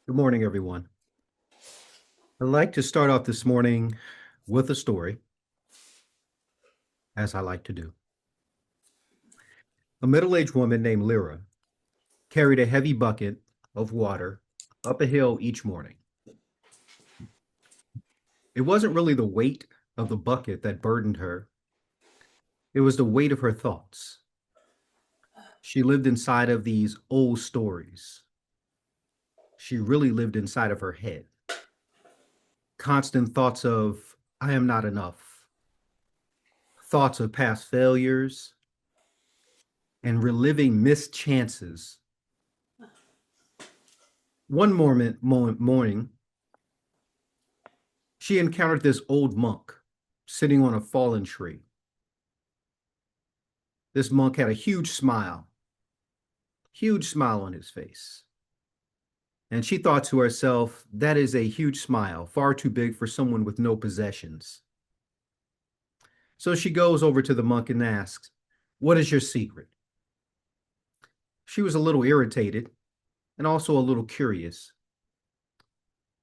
Good morning, everyone. I'd like to start off this morning with a story, as I like to do. A middle-aged woman named Lyra carried a heavy bucket of water up a hill each morning. It wasn't really the weight of the bucket that burdened her, it was the weight of her thoughts. She lived inside of these old stories. She really lived inside of her head. Constant thoughts of, I am not enough, thoughts of past failures, and reliving missed chances. One morning, she encountered this old monk sitting on a fallen tree. This monk had a huge smile on his face. And she thought to herself, that is a huge smile, far too big for someone with no possessions. So she goes over to the monk and asks, what is your secret? She was a little irritated and also a little curious.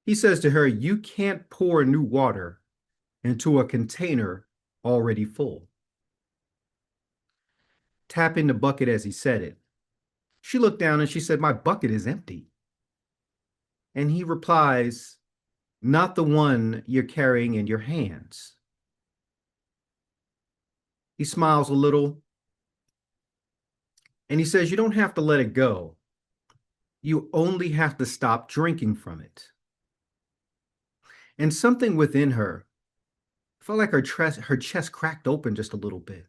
He says to her, you can't pour new water into a container already full. Tapping the bucket as he said it, she looked down and she said, my bucket is empty. And he replies, not the one you're carrying in your hands. He smiles a little and he says, you don't have to let it go. You only have to stop drinking from it. And something within her felt like her chest cracked open just a little bit,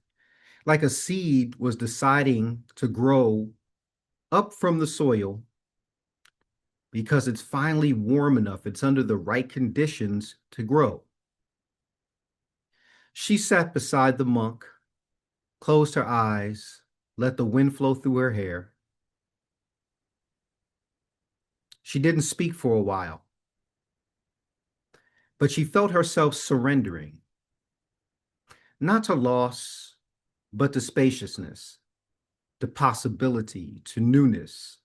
like a seed was deciding to grow up from the soil because it's finally warm enough, it's under the right conditions to grow. She sat beside the monk, closed her eyes, let the wind flow through her hair. She didn't speak for a while, but she felt herself surrendering, not to loss, but to spaciousness, to possibility, to newness.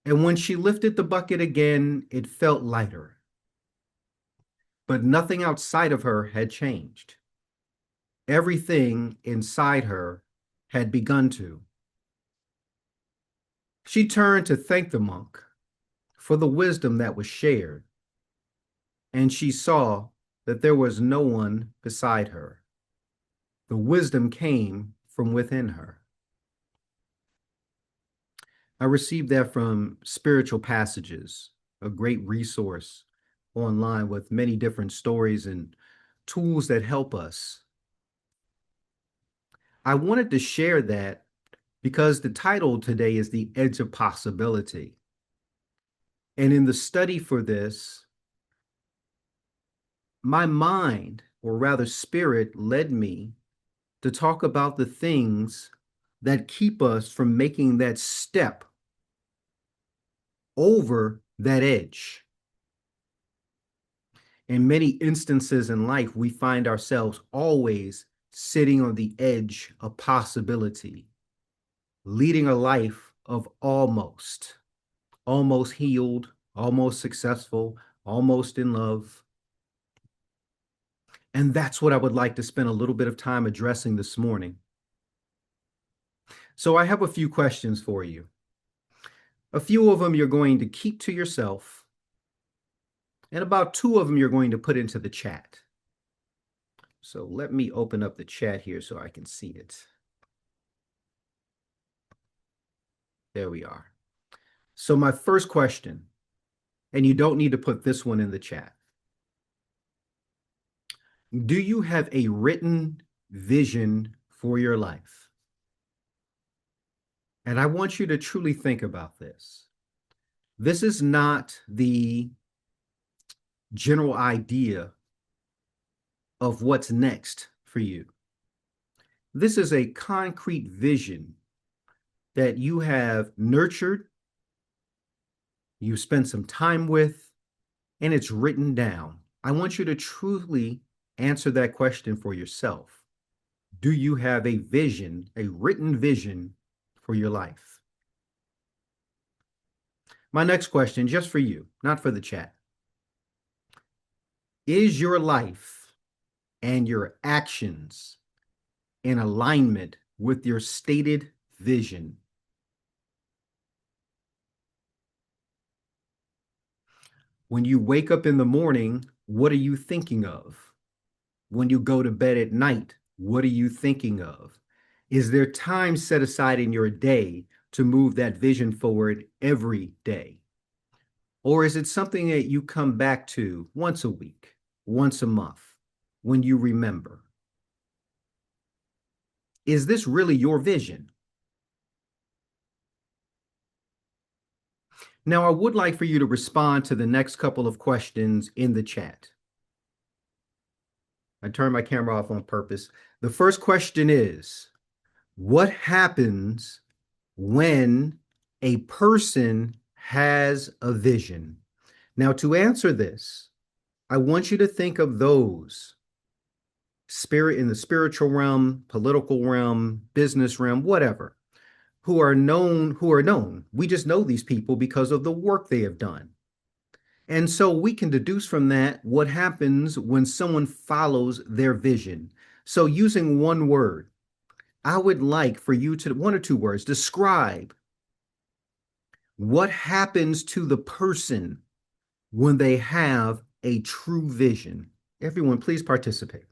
And when she lifted the bucket again, it felt lighter. But nothing outside of her had changed. Everything inside her had begun to. She turned to thank the monk for the wisdom that was shared, and she saw that there was no one beside her. The wisdom came from within her. I received that from Spiritual Passages, a great resource online with many different stories and tools that help us. I wanted to share that because the title today is The Edge of Possibility. And in the study for this, my mind, or rather spirit, led me to talk about the things that keep us from making that step over that edge. In many instances in life, we find ourselves always sitting on the edge of possibility, leading a life of almost healed, almost successful, almost in love. And that's what I would like to spend a little bit of time addressing this morning. So I have a few questions for you. A few of them you're going to keep to yourself, and about 2 of them you're going to put into the chat. So let me open up the chat here so I can see it. There we are. So my first question, and you don't need to put this one in the chat. Do you have a written vision for your life? And I want you to truly think about this. This is not the general idea of what's next for you. This is a concrete vision that you have nurtured, you spent some time with, and it's written down. I want you to truly answer that question for yourself. Do you have a vision, a written vision for your life? My next question, just for you, not for the chat. Is your life and your actions in alignment with your stated vision? When you wake up in the morning, what are you thinking of? When you go to bed at night, what are you thinking of? Is there time set aside in your day to move that vision forward every day? Or is it something that you come back to once a week, once a month, when you remember? Is this really your vision? Now, I would like for you to respond to the next couple of questions in the chat. I turned my camera off on purpose. The first question is, what happens when a person has a vision? Now, to answer this, I want you to think of those spirit in the spiritual realm, political realm, business realm, whatever, who are known. We just know these people because of the work they have done. And so we can deduce from that what happens when someone follows their vision. So using one word, I would like for you to, one or two words, describe what happens to the person when they have a true vision. Everyone, please participate.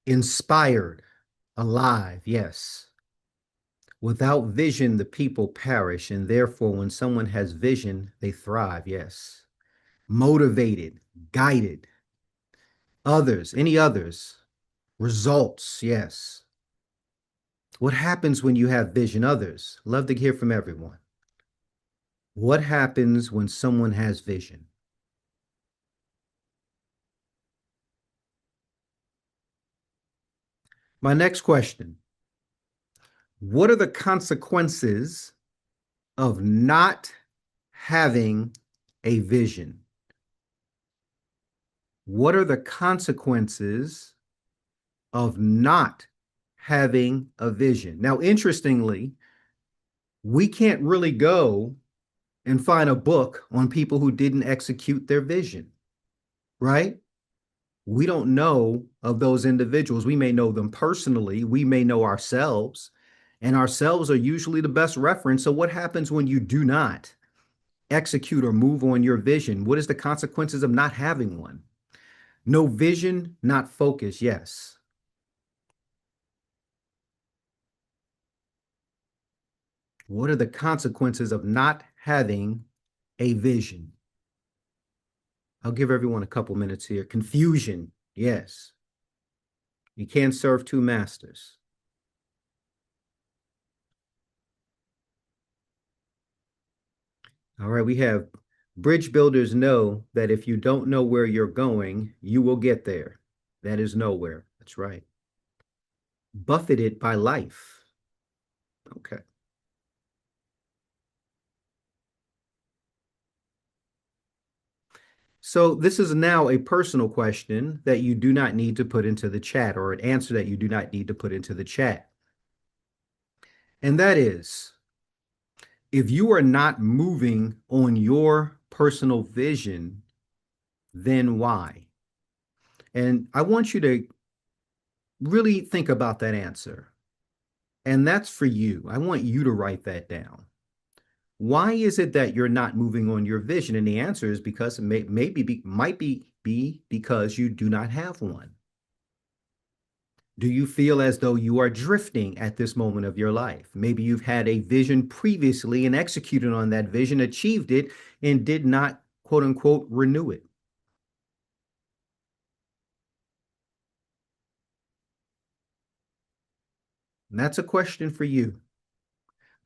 Inspired, alive, yes. Without vision, the people perish, and therefore, when someone has vision, they thrive, yes. Motivated, guided. Others, any others? Results, yes. What happens when you have vision? Others, love to hear from everyone. What happens when someone has vision? My next question, what are the consequences of not having a vision? What are the consequences of not having a vision? Now, interestingly, we can't really go and find a book on people who didn't execute their vision, right? We don't know of those individuals. We may know them personally, we may know ourselves, and ourselves are usually the best reference. So, what happens when you do not execute or move on your vision? What is the consequences of not having one? No vision, not focus, yes. What are the consequences of not having a vision? I'll give everyone a couple minutes here. Confusion, yes. You can't serve two masters. All right, we have bridge builders know that if you don't know where you're going, you will get there. That is nowhere. That's right. Buffeted by life. Okay. So this is now a personal question that you do not need to put into the chat, or an answer that you do not need to put into the chat. And that is, if you are not moving on your personal vision, then why? And I want you to really think about that answer. And that's for you. I want you to write that down. Why is it that you're not moving on your vision? And the answer is because might be because you do not have one. Do you feel as though you are drifting at this moment of your life? Maybe you've had a vision previously and executed on that vision, achieved it, and did not, quote unquote, renew it. And that's a question for you.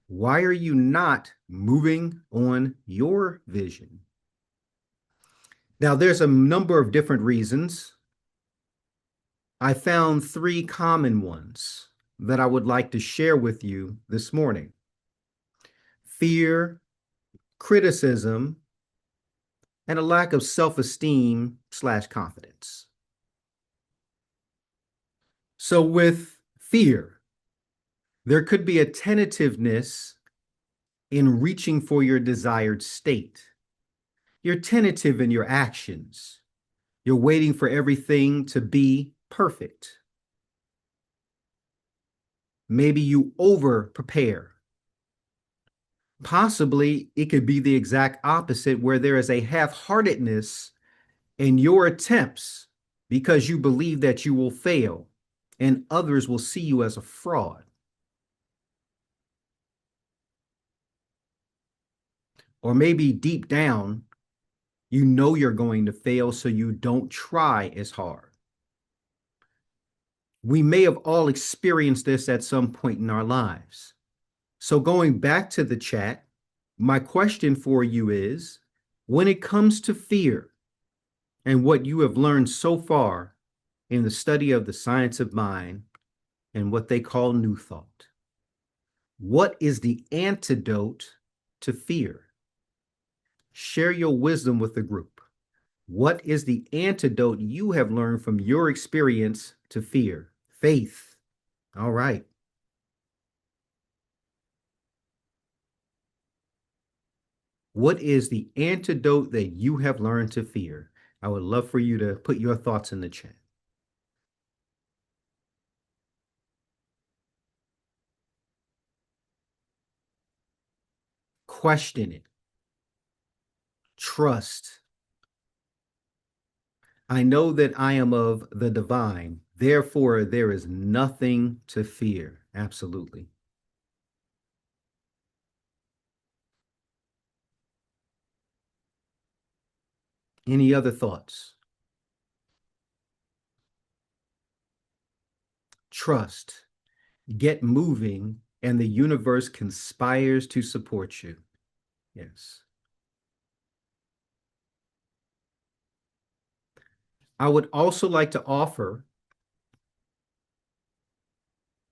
Why are you not moving on your vision? Now, there's a number of different reasons. I found three common ones that I would like to share with you this morning: fear, criticism, and a lack of self-esteem/confidence. So with fear, there could be a tentativeness in reaching for your desired state. You're tentative in your actions. You're waiting for everything to be perfect. Maybe you over prepare. Possibly it could be the exact opposite, where there is a half-heartedness in your attempts because you believe that you will fail and others will see you as a fraud. Or maybe deep down, you know you're going to fail, so you don't try as hard. We may have all experienced this at some point in our lives. So going back to the chat, my question for you is, when it comes to fear and what you have learned so far in the study of the science of mind and what they call New Thought, what is the antidote to fear? Share your wisdom with the group. What is the antidote you have learned from your experience to fear? Faith. All right. What is the antidote that you have learned to fear? I would love for you to put your thoughts in the chat. Question it. Trust. I know that I am of the divine. Therefore, there is nothing to fear. Absolutely. Any other thoughts? Trust. Get moving, and the universe conspires to support you. Yes. I would also like to offer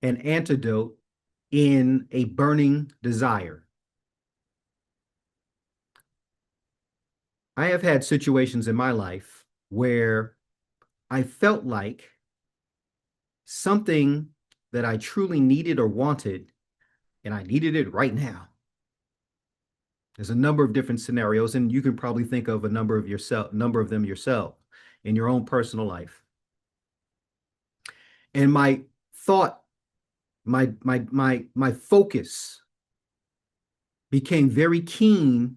an antidote in a burning desire. I have had situations in my life where I felt like something that I truly needed or wanted, and I needed it right now. There's a number of different scenarios, and you can probably think of a number of them yourself in your own personal life. And my thought, my focus became very keen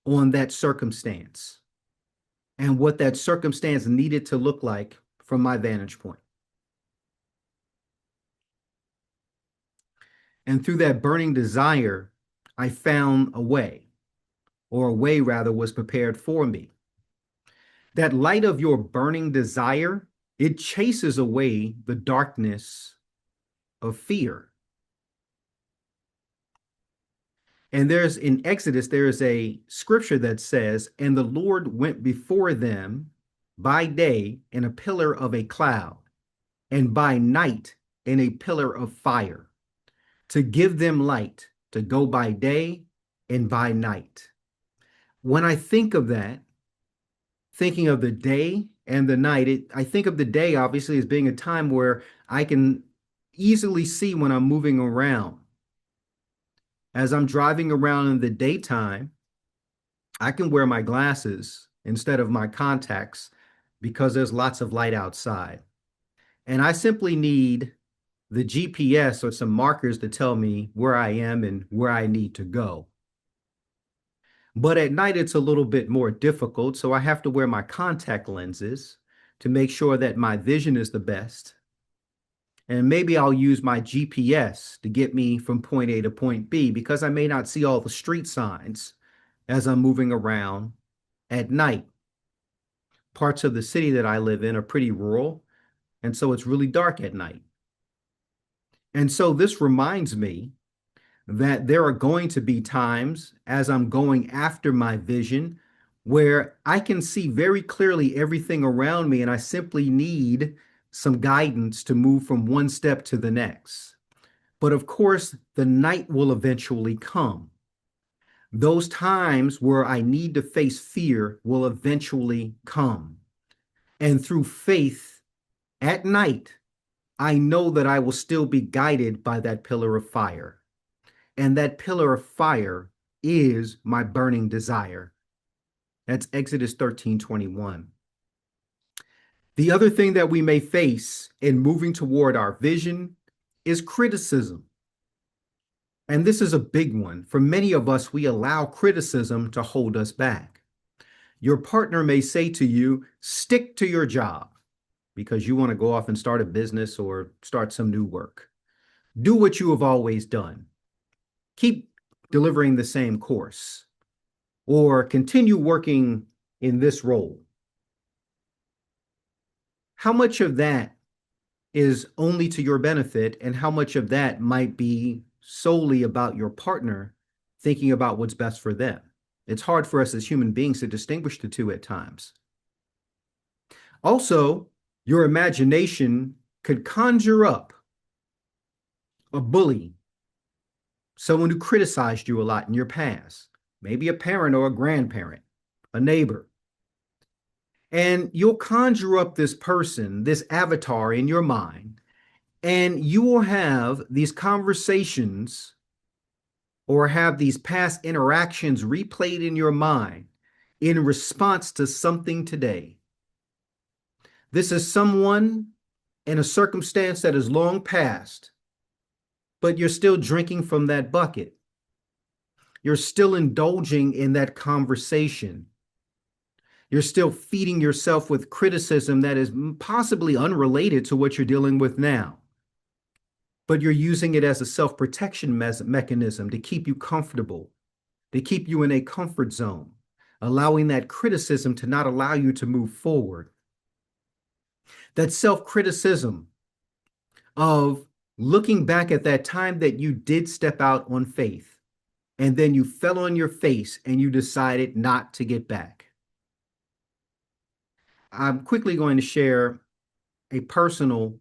on that circumstance and what that circumstance needed to look like from my vantage point. And through that burning desire, I found a way, or a way rather was prepared for me. That light of your burning desire, it chases away the darkness of fear. And there's in Exodus, there is a scripture that says, and the Lord went before them by day in a pillar of a cloud, and by night in a pillar of fire, to give them light to go by day and by night. When I think of that, thinking of the day and the night, I think of the day obviously as being a time where I can easily see when I'm moving around. As I'm driving around in the daytime, I can wear my glasses instead of my contacts because there's lots of light outside. And I simply need the GPS or some markers to tell me where I am and where I need to go. But at night, it's a little bit more difficult, so I have to wear my contact lenses to make sure that my vision is the best. And maybe I'll use my GPS to get me from point A to point B because I may not see all the street signs as I'm moving around at night. Parts of the city that I live in are pretty rural, and so it's really dark at night. And so this reminds me that there are going to be times as I'm going after my vision where I can see very clearly everything around me, and I simply need some guidance to move from one step to the next. But of course, the night will eventually come. Those times where I need to face fear will eventually come. And through faith at night, I know that I will still be guided by that pillar of fire. And that pillar of fire is my burning desire. That's Exodus 13:21. The other thing that we may face in moving toward our vision is criticism. And this is a big one. For many of us, we allow criticism to hold us back. Your partner may say to you, stick to your job because you want to go off and start a business or start some new work. Do what you have always done. Keep delivering the same course or continue working in this role. How much of that is only to your benefit and how much of that might be solely about your partner thinking about what's best for them? It's hard for us as human beings to distinguish the two at times. Also, your imagination could conjure up a bully, someone who criticized you a lot in your past, maybe a parent or a grandparent, a neighbor. And you'll conjure up this person, this avatar in your mind, and you will have these conversations or have these past interactions replayed in your mind in response to something today. This is someone in a circumstance that is long past, but you're still drinking from that bucket. You're still indulging in that conversation. You're still feeding yourself with criticism that is possibly unrelated to what you're dealing with now. But you're using it as a self-protection mechanism to keep you comfortable, to keep you in a comfort zone, allowing that criticism to not allow you to move forward. That self-criticism of looking back at that time that you did step out on faith, and then you fell on your face and you decided not to get back. I'm quickly going to share a personal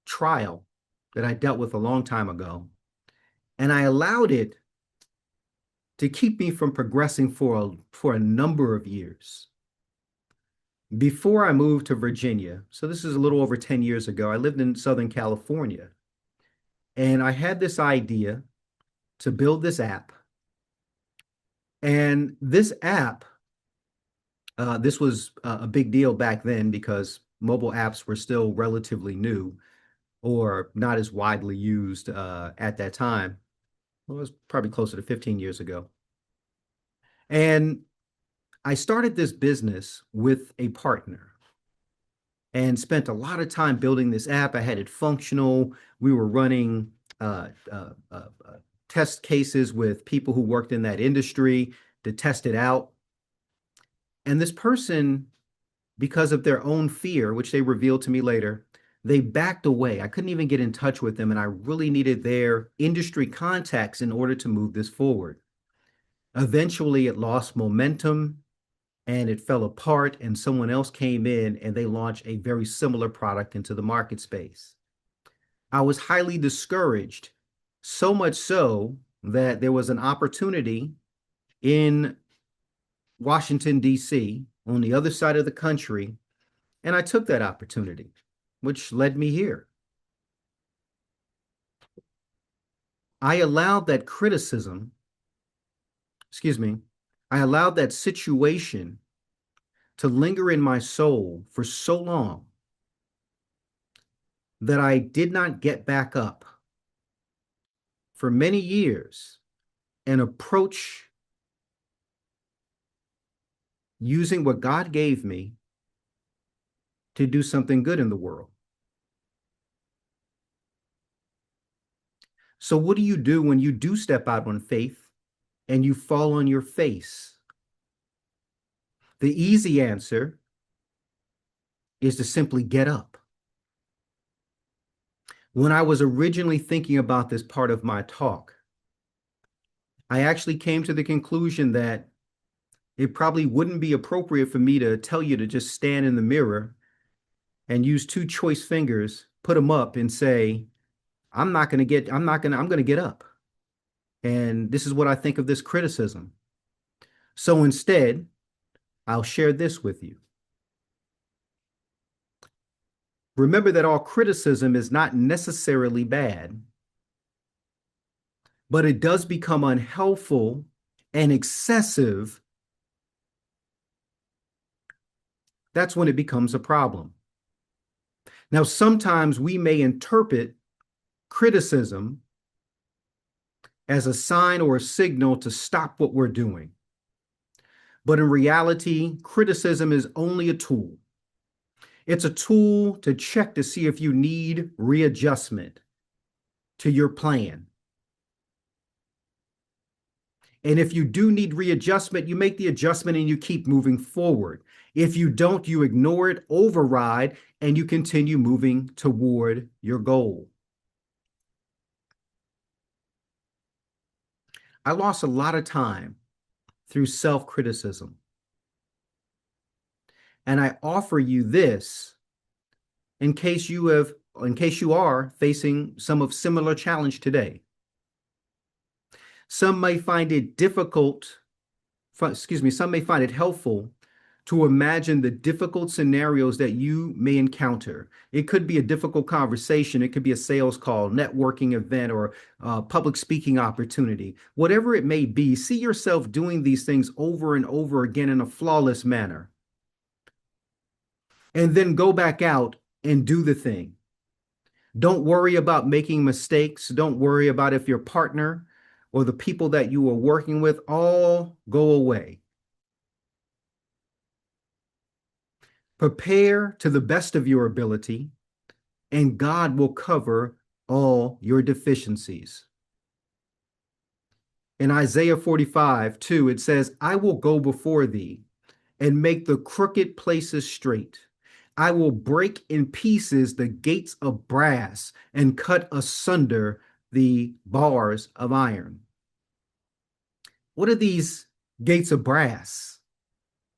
trial that I dealt with a long time ago, and I allowed it to keep me from progressing for a number of years. Before I moved to Virginia, so this is a little over 10 years ago, I lived in Southern California, and I had this idea to build this app. And this app, this was a big deal back then because mobile apps were still relatively new or not as widely used at that time. Well, it was probably closer to 15 years ago. And I started this business with a partner and spent a lot of time building this app. I had it functional. We were running test cases with people who worked in that industry to test it out. And this person, because of their own fear, which they revealed to me later, they backed away. I couldn't even get in touch with them, and I really needed their industry contacts in order to move this forward. Eventually, it lost momentum and it fell apart, and someone else came in and they launched a very similar product into the market space. I was highly discouraged, so much so that there was an opportunity in Washington, D.C., on the other side of the country, and I took that opportunity, which led me here. I allowed that criticism, I allowed that situation to linger in my soul for so long that I did not get back up for many years and approach using what God gave me to do something good in the world. So what do you do when you do step out on faith and you fall on your face? The easy answer is to simply get up. When I was originally thinking about this part of my talk, I actually came to the conclusion that it probably wouldn't be appropriate for me to tell you to just stand in the mirror and use two choice fingers, put them up and say, I'm going to get up. And this is what I think of this criticism. So instead, I'll share this with you. Remember that all criticism is not necessarily bad, but it does become unhelpful and excessive. That's when it becomes a problem. Now, sometimes we may interpret criticism as a sign or a signal to stop what we're doing. But in reality, criticism is only a tool. It's a tool to check to see if you need readjustment to your plan. And if you do need readjustment, you make the adjustment and you keep moving forward. If you don't, you ignore it, override, and you continue moving toward your goal. I lost a lot of time through self-criticism. And I offer you this in case you are facing some of similar challenge today. Some may find it some may find it helpful to imagine the difficult scenarios that you may encounter. It could be a difficult conversation. It could be a sales call, networking event, or public speaking opportunity. Whatever it may be, see yourself doing these things over and over again in a flawless manner. And then go back out and do the thing. Don't worry about making mistakes. Don't worry about if your partner or the people that you are working with all go away. Prepare to the best of your ability, and God will cover all your deficiencies. In Isaiah 45:2, it says, I will go before thee and make the crooked places straight. I will break in pieces the gates of brass and cut asunder the bars of iron. What are these gates of brass?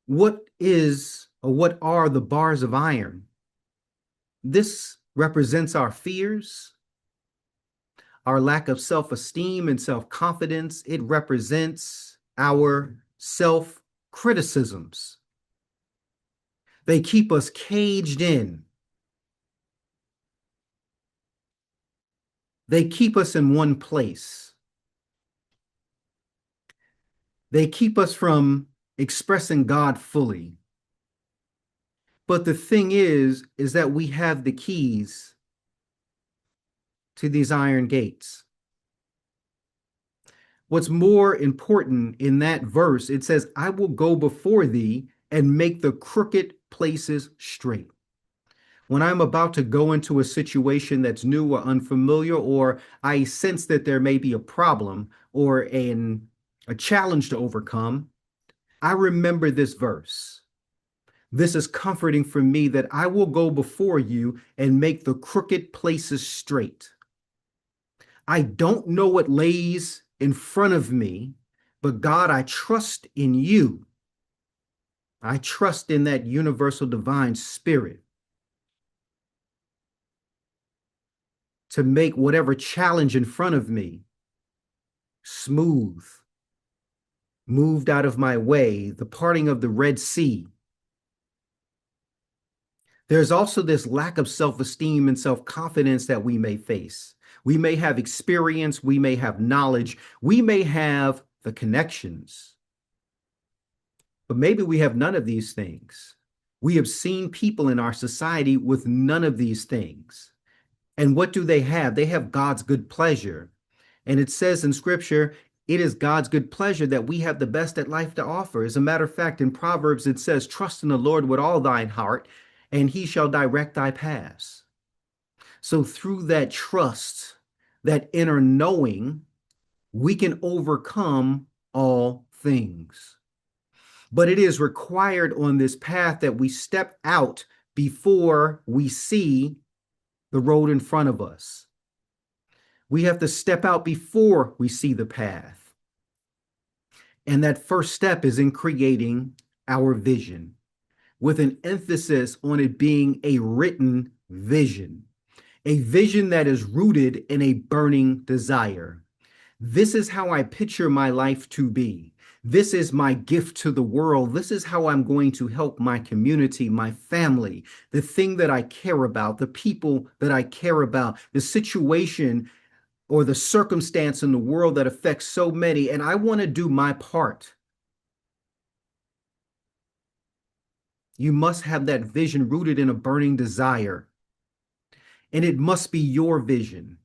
What are the bars of iron? This represents our fears, our lack of self-esteem and self-confidence. It represents our self-criticisms. They keep us caged in. They keep us in one place. They keep us from expressing God fully. But the thing is that we have the keys to these iron gates. What's more important in that verse, it says, I will go before thee and make the crooked places straight. When I'm about to go into a situation that's new or unfamiliar, or I sense that there may be a problem or a challenge to overcome, I remember this verse. This is comforting for me that I will go before you and make the crooked places straight. I don't know what lays in front of me, but God, I trust in you. I trust in that universal divine spirit to make whatever challenge in front of me smooth, moved out of my way, the parting of the Red Sea. There's also this lack of self-esteem and self-confidence that we may face. We may have experience, we may have knowledge, we may have the connections, but maybe we have none of these things. We have seen people in our society with none of these things. And what do they have? They have God's good pleasure. And it says in scripture, it is God's good pleasure that we have the best that life to offer. As a matter of fact, in Proverbs, it says, trust in the Lord with all thine heart, and he shall direct thy paths. So through that trust, that inner knowing, we can overcome all things. But it is required on this path that we step out before we see the road in front of us. We have to step out before we see the path. And that first step is in creating our vision, with an emphasis on it being a written vision, a vision that is rooted in a burning desire. This is how I picture my life to be. This is my gift to the world. This is how I'm going to help my community, my family, the thing that I care about, the people that I care about, the situation or the circumstance in the world that affects so many. And I want to do my part. You must have that vision rooted in a burning desire. And it must be your vision,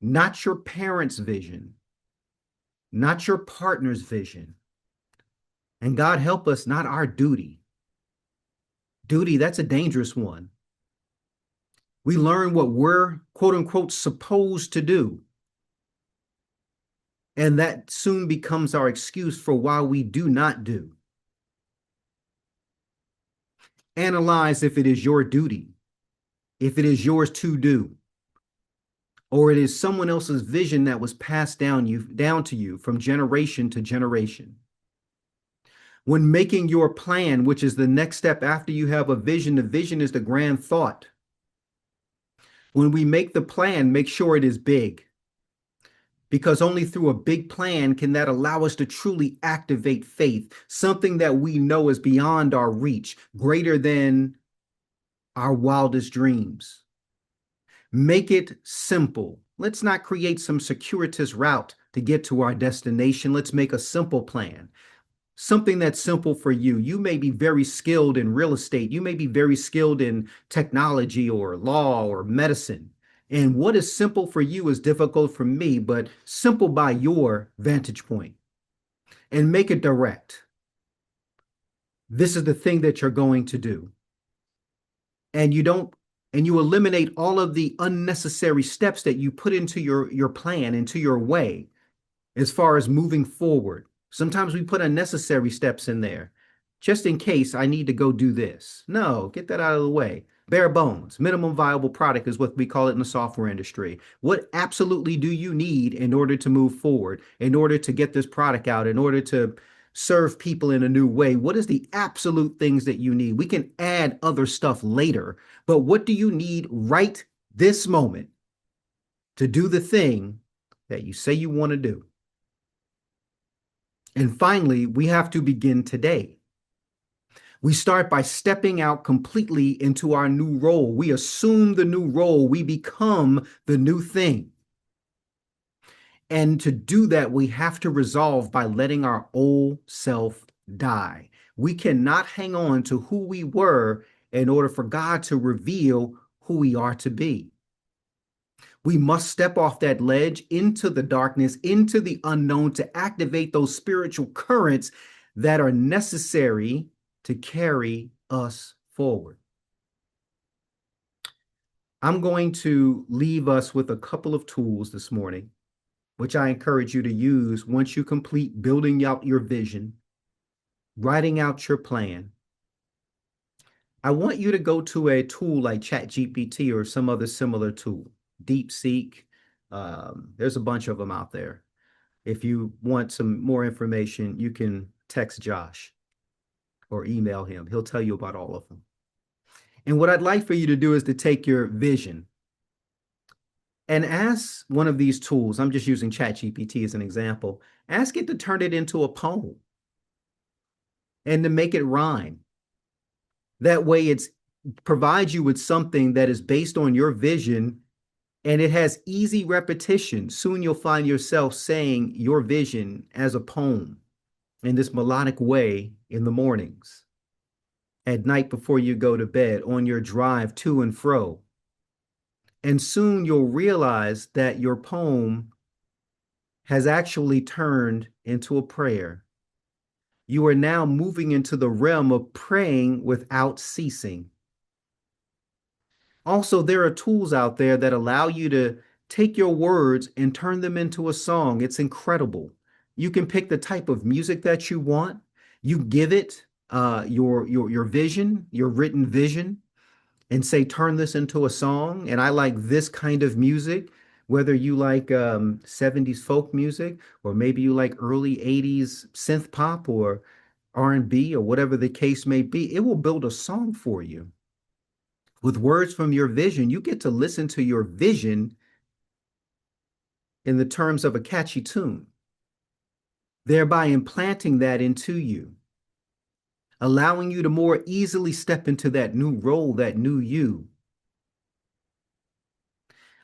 not your parents' vision, not your partner's vision. And God help us, not our duty. Duty, that's a dangerous one. We learn what we're, quote unquote, supposed to do. And that soon becomes our excuse for why we do not do. Analyze if it is your duty, if it is yours to do, or it is someone else's vision that was passed down to you from generation to generation. When making your plan, which is the next step after you have a vision, the vision is the grand thought. When we make the plan, make sure it is big, because only through a big plan can that allow us to truly activate faith, something that we know is beyond our reach, greater than our wildest dreams. Make it simple. Let's not create some circuitous route to get to our destination. Let's make a simple plan. Something that's simple for you. You may be very skilled in real estate. You may be very skilled in technology or law or medicine. And what is simple for you is difficult for me, but simple by your vantage point. And make it direct. This is the thing that you're going to do. And you eliminate all of the unnecessary steps that you put into your plan, into your way, as far as moving forward. Sometimes we put unnecessary steps in there, just in case I need to go do this. No, get that out of the way. Bare bones, minimum viable product is what we call it in the software industry. What absolutely do you need in order to move forward, in order to get this product out, in order to serve people in a new way? What is the absolute things that you need? We can add other stuff later, but what do you need right this moment to do the thing that you say you want to do? And finally, we have to begin today. We start by stepping out completely into our new role. We assume the new role. We become the new thing. And to do that, we have to resolve by letting our old self die. We cannot hang on to who we were in order for God to reveal who we are to be. We must step off that ledge into the darkness, into the unknown, to activate those spiritual currents that are necessary to carry us forward. I'm going to leave us with a couple of tools this morning, which I encourage you to use once you complete building out your vision, writing out your plan. I want you to go to a tool like ChatGPT or some other similar tool, DeepSeek. There's a bunch of them out there. If you want some more information, you can text Josh or email him. He'll tell you about all of them. And what I'd like for you to do is to take your vision and ask one of these tools. I'm just using ChatGPT as an example. Ask it to turn it into a poem and to make it rhyme. That way it provides you with something that is based on your vision, and it has easy repetition. Soon you'll find yourself saying your vision as a poem in this melodic way in the mornings, at night before you go to bed, on your drive to and fro. And soon you'll realize that your poem has actually turned into a prayer. You are now moving into the realm of praying without ceasing. Also, there are tools out there that allow you to take your words and turn them into a song. It's incredible. You can pick the type of music that you want. You give it your vision, your written vision, and say, turn this into a song. And I like this kind of music, whether you like 70s folk music, or maybe you like early 80s synth pop or R&B or whatever the case may be. It will build a song for you. With words from your vision, you get to listen to your vision in the terms of a catchy tune, thereby implanting that into you, allowing you to more easily step into that new role, that new you.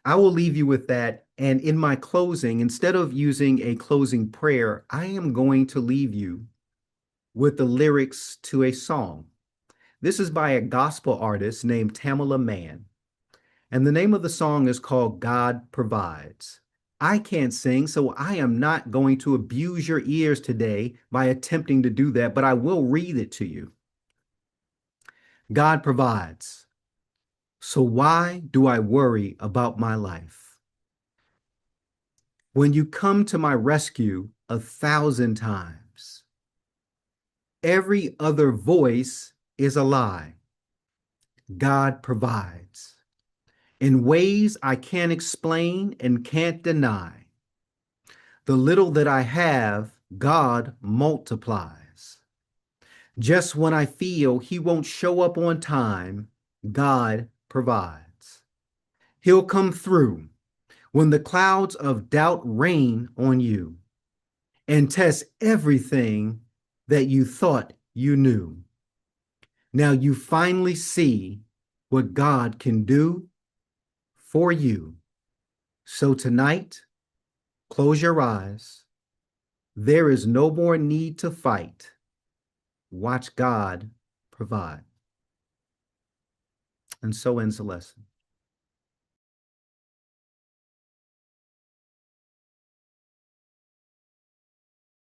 I will leave you with that. And in my closing, instead of using a closing prayer, I am going to leave you with the lyrics to a song. This is by a gospel artist named Tamala Mann. And the name of the song is called God Provides. I can't sing, so I am not going to abuse your ears today by attempting to do that, but I will read it to you. God provides. So why do I worry about my life? When you come to my rescue 1,000 times, every other voice is a lie. God provides in ways I can't explain and can't deny. The little that I have, God multiplies. Just when I feel He won't show up on time, God provides. He'll come through when the clouds of doubt rain on you and test everything that you thought you knew. Now you finally see what God can do for you. So tonight, close your eyes. There is no more need to fight. Watch God provide. And so ends the lesson.